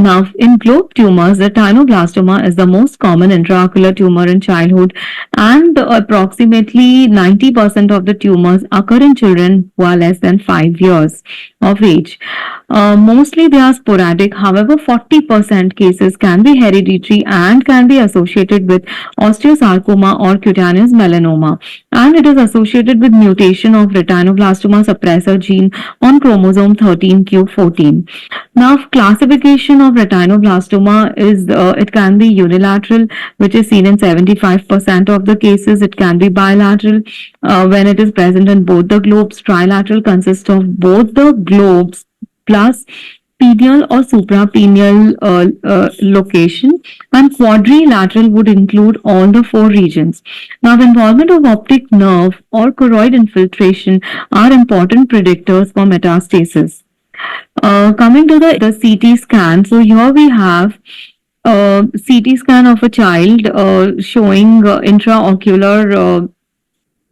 Now, in globe tumors, retinoblastoma is the most common intraocular tumor in childhood, and approximately 90% of the tumors occur in children who are less than 5 years of age. Mostly they are sporadic. However, 40% cases can be hereditary and can be associated with osteosarcoma or cutaneous melanoma. And it is associated with mutation of retinoblastoma suppressor gene on chromosome 13q14. Now, classification of retinoblastoma is it can be unilateral, which is seen in 75% of the cases. It can be bilateral when it is present in both the globes. Trilateral consists of both the globes plus pineal or suprapineal location, and quadrilateral would include all the four regions. Now, involvement of optic nerve or choroid infiltration are important predictors for metastasis. Coming to the CT scan, so here we have CT scan of a child showing intraocular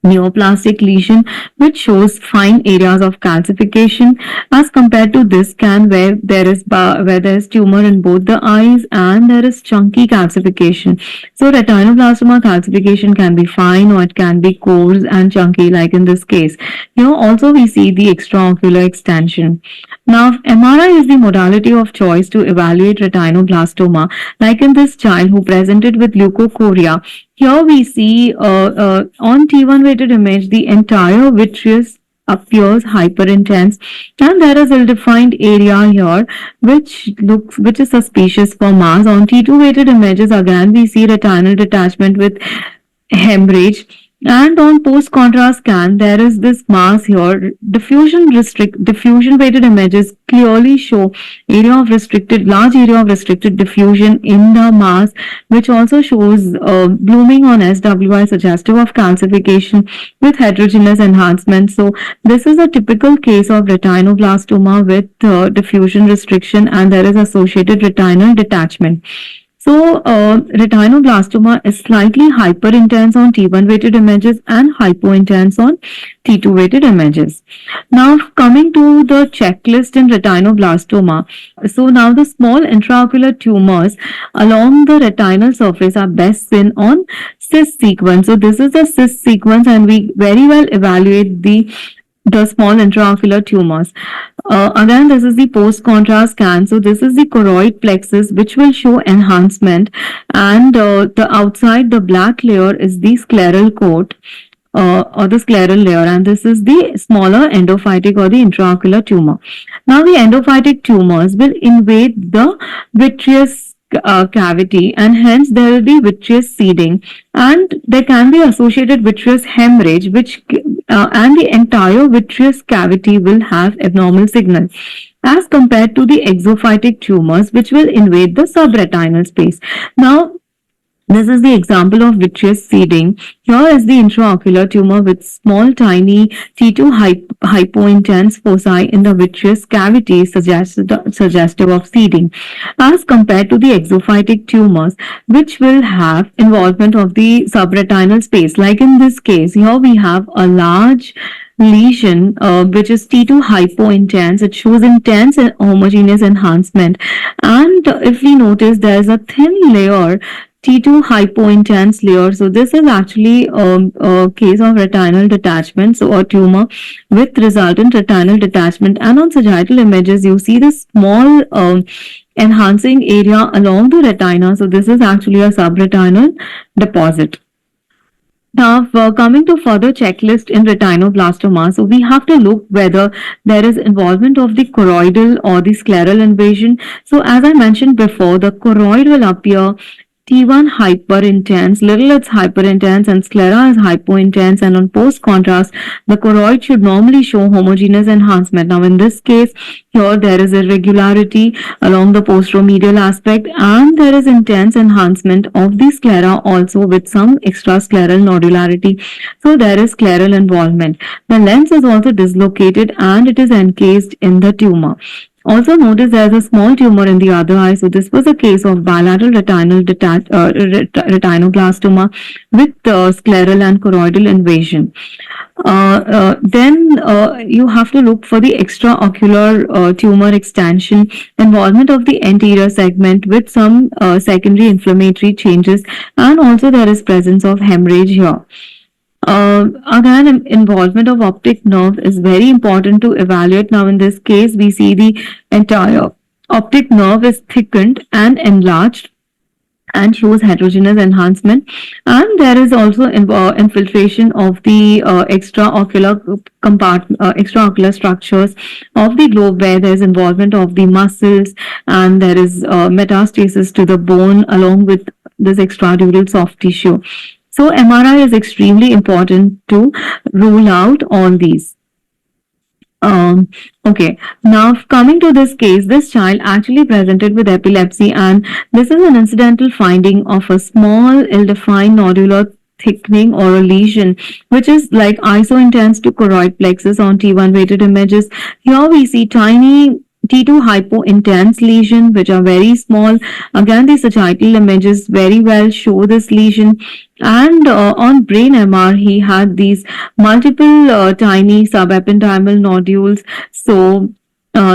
neoplastic lesion which shows fine areas of calcification, as compared to this scan where there is tumor in both the eyes and there is chunky calcification. So retinoblastoma calcification can be fine or it can be coarse and chunky, like in this case. Here also we see the extraocular extension. Now, MRI is the modality of choice to evaluate retinoblastoma, like in this child who presented with leukocoria. Here we see on T1 weighted image, the entire vitreous appears hyperintense, and there is a defined area here which is suspicious for mass. On T2 weighted images, again we see retinal detachment with hemorrhage. And on post contrast scan, there is this mass here. Diffusion weighted images clearly show large area of restricted diffusion in the mass, which also shows blooming on SWI suggestive of calcification with heterogeneous enhancement. So this is a typical case of retinoblastoma with diffusion restriction, and there is associated retinal detachment. So, retinoblastoma is slightly hyperintense on T1 weighted images and hypointense on T2 weighted images. Now, coming to the checklist in retinoblastoma. So, now the small intraocular tumors along the retinal surface are best seen on CIS sequence. So, this is a CIS sequence, and we very well evaluate the small intraocular tumors. Again, this is the post-contrast scan. So this is the choroid plexus, which will show enhancement, and the outside, the black layer is the scleral coat or the scleral layer, and this is the smaller endophytic or the intraocular tumor. Now, the endophytic tumors will invade the vitreous cavity, and hence there will be vitreous seeding, and there can be associated vitreous hemorrhage, which and the entire vitreous cavity will have abnormal signal, as compared to the exophytic tumors, which will invade the subretinal space. Now, this is the example of vitreous seeding. Here is the intraocular tumor with small tiny T2 hypointense foci in the vitreous cavity, suggestive of seeding, as compared to the exophytic tumors, which will have involvement of the subretinal space. Like in this case, here we have a large lesion which is T2 hypointense. It shows intense and homogeneous enhancement, and if we notice, there is a thin layer, T2 hypointense layer. So this is actually a case of retinal detachment, so a tumor with resultant retinal detachment. And on sagittal images, you see this small enhancing area along the retina. So this is actually a subretinal deposit. Now, coming to further checklist in retinoblastoma, so we have to look whether there is involvement of the choroidal or the scleral invasion. So as I mentioned before, the choroid will appear T1 hyperintense, little's hyperintense, and sclera is hypointense, and on post contrast, the choroid should normally show homogeneous enhancement. Now, in this case, here there is irregularity along the posteromedial aspect, and there is intense enhancement of the sclera also with some extrascleral nodularity. So, there is scleral involvement. The lens is also dislocated and it is encased in the tumor. Also notice there's a small tumor in the other eye. So this was a case of bilateral retinoblastoma with scleral and choroidal invasion. Then you have to look for the extraocular tumor extension, involvement of the anterior segment with some secondary inflammatory changes, and also there is presence of hemorrhage here. Again, involvement of optic nerve is very important to evaluate. Now, in this case, we see the entire optic nerve is thickened and enlarged and shows heterogeneous enhancement. And there is also infiltration of the extraocular structures of the globe, where there is involvement of the muscles, and there is metastasis to the bone along with this extradural soft tissue. So MRI is extremely important to rule out all these. Um, okay, now coming to this case, this child actually presented with epilepsy, and this is an incidental finding of a small, ill-defined nodular thickening or a lesion, which is like iso-intense to choroid plexus on T1 weighted images. Here we see tiny T2 hypo-intense lesion, which are very small. Again, the sagittal images very well show this lesion. And on brain MR, he had these multiple tiny subependymal nodules. So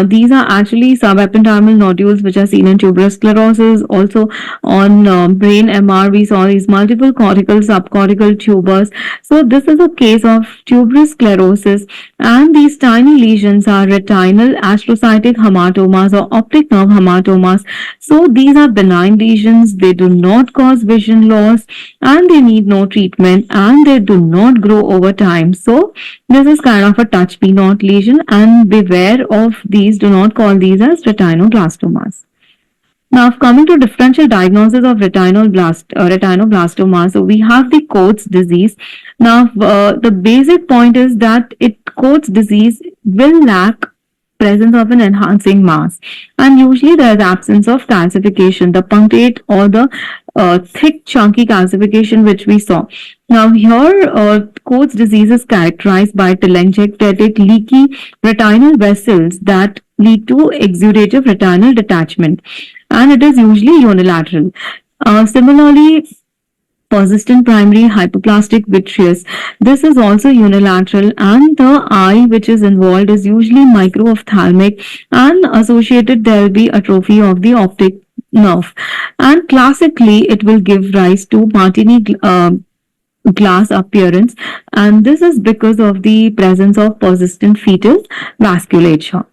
these are actually subependymal nodules which are seen in tuberous sclerosis. Also on brain MR, we saw these multiple cortical, subcortical tubers. So this is a case of tuberous sclerosis, and these tiny lesions are retinal astrocytic hematomas or optic nerve hematomas. So these are benign lesions. They do not cause vision loss, and they need no treatment, and they do not grow over time. So this is kind of a touch me not lesion, and beware of these. Do not call these as retinoblastomas. Now, coming to differential diagnosis of retinoblastoma, so we have the Coats disease. Now, the basic point is that Coats disease will lack presence of an enhancing mass, and usually there is absence of calcification, the punctate or the thick chunky calcification which we saw. Now here Coats disease is characterized by telangiectatic leaky retinal vessels that lead to exudative retinal detachment, and it is usually unilateral. Similarly, persistent primary hypoplastic vitreous. This is also unilateral, and the eye which is involved is usually microophthalmic, and associated there will be atrophy of the optic nerve. And classically, it will give rise to Martini glass appearance, and this is because of the presence of persistent fetal vasculature.